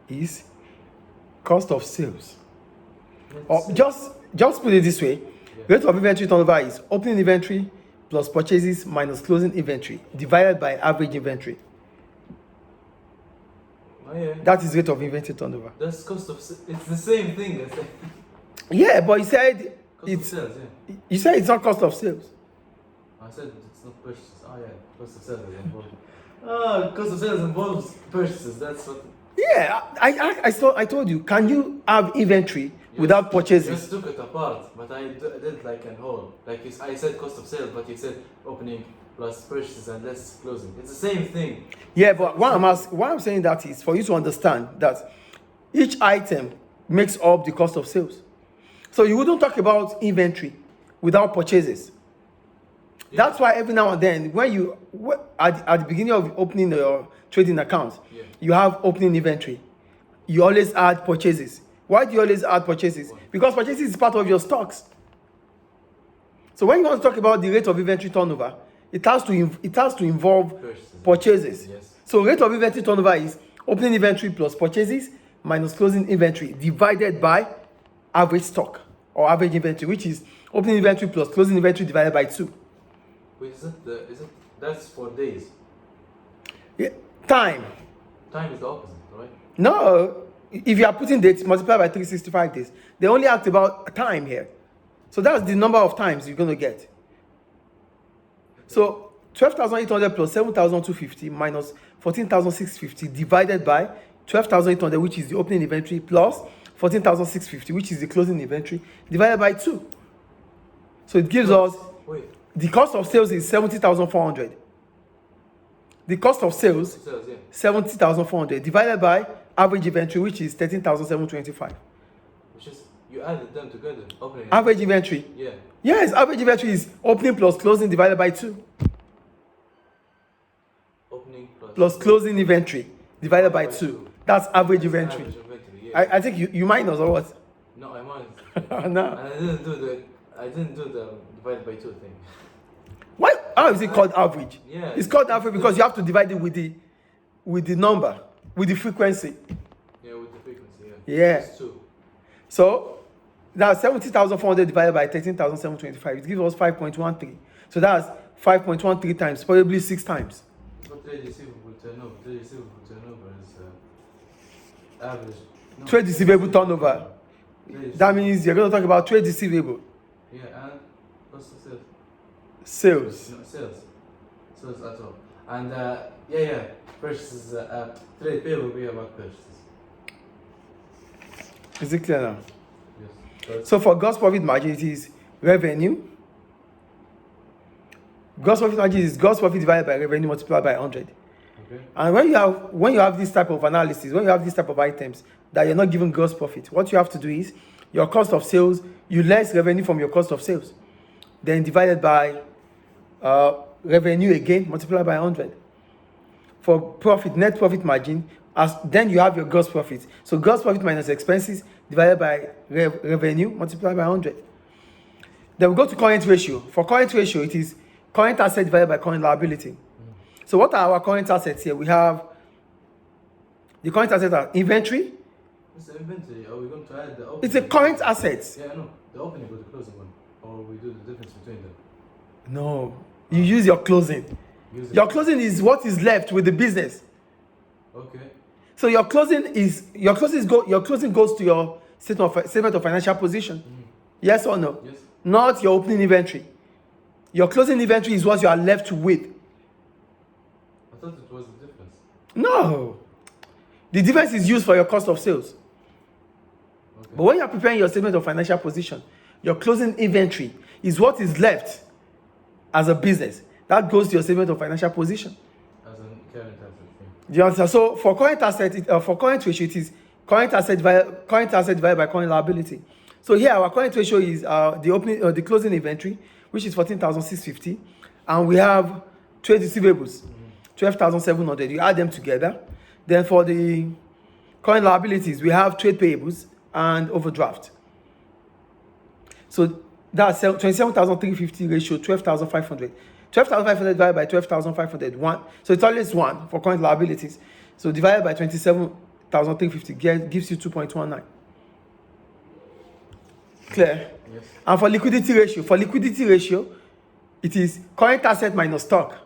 is cost of sales. Or just put it this way. Rate of inventory turnover is opening inventory plus purchases minus closing inventory divided by average inventory. Oh, yeah. That is rate of inventory turnover. That's cost of sales. It's the same thing. Yeah, but you said Cost of sales, yeah. You said it's not cost of sales. I said it's not purchases. Oh yeah, cost of sales is involved. Cost of sales involves purchases. That's what. Yeah, I told you. Can you have inventory without purchases? You just took it apart, but I did like a whole. Like I said cost of sales, but you said opening plus purchases and less closing. It's the same thing. Yeah, but why I'm saying that is for you to understand that each item makes up the cost of sales. So you wouldn't talk about inventory without purchases. Yeah. That's why every now and then, when you at the beginning of opening your trading account, you have opening inventory. You always add purchases. Why do you always add purchases? Because purchases is part of your stocks. So when you want to talk about the rate of inventory turnover, it has to involve purchases. Yes. So rate of inventory turnover is opening inventory plus purchases minus closing inventory divided by average stock or average inventory, which is opening inventory plus closing inventory divided by 2. Wait, that's for days? Yeah. Time is the opposite, right? No, if you are putting dates multiplied by 365 days, they only asked about time here. So that's the number of times you're going to get. So 12,800 plus 7,250 minus 14,650 divided by 12,800, which is the opening inventory, plus 14,650, which is the closing inventory, divided by 2. So it gives us, the cost of sales is 70,400. The cost of sales, 70,400 divided by average inventory, which is 13,725. Which is, you added them together. Opening average inventory. Yeah. Yes, average inventory is opening plus closing divided by 2. Opening plus closing inventory divided by 2. That's average inventory. Average inventory, yeah. I think you minus or what? No, I minus. No. And I didn't do the divided by 2 thing. Why? How is it called average? Yeah. It's called average because you have to divide it with the number, with the frequency. Yeah, with the frequency, Yeah. It's 2. So that's 70,400 divided by 13,725. It gives us 5.13. So that's 5.13 times, probably 6 times. But trade receivable turnover is average. No, trade receivable turnover. That means you're going to talk about trade receivable. Yeah, and cost of sales. Sales. No, sales at all. And purchases. Trade payable will be about purchases. Is it clear now? Yes. So for gross profit margin, it is revenue. Gross profit margin is gross profit divided by revenue multiplied by 100. Okay. And when you have this type of analysis, when you have this type of items that you're not given gross profit, what you have to do is your cost of sales, you less revenue from your cost of sales, then divided by revenue again multiplied by 100. For profit, net profit margin, then you have your gross profit. So gross profit minus expenses divided by revenue multiplied by 100. Then we go to current ratio. For current ratio, it is current asset divided by current liability. So what are our current assets here? We have the current assets are inventory. It's the inventory. Are we going to add the opening? It's a current asset. Yeah, I know. The opening or the closing one. Or we do the difference between them. No. You use your closing. Your closing is what is left with the business. Okay. So your closing goes to your statement of financial position. Yes or no? Yes. Not your opening inventory. Your closing inventory is what you are left with. I thought it was the difference. No. The difference is used for your cost of sales. Okay. But when you are preparing your statement of financial position, your closing inventory is what is left as a business. That goes to your statement of financial position. As a current asset thing. Do you understand? So for current asset, for current ratio, it is current asset divided by current liability. So here our current ratio is the closing inventory, which is 14,650, and we have trade receivables, 12,700. You add them together. Then for the current liabilities, we have trade payables and overdraft. So that's 27,350 ratio, 12,500. 12,500 divided by 12,500, 1. So it's always 1 for current liabilities. So divided by 27, 1,350 gives you 2.19. Clear? Yes. And for liquidity ratio, it is current asset minus stock.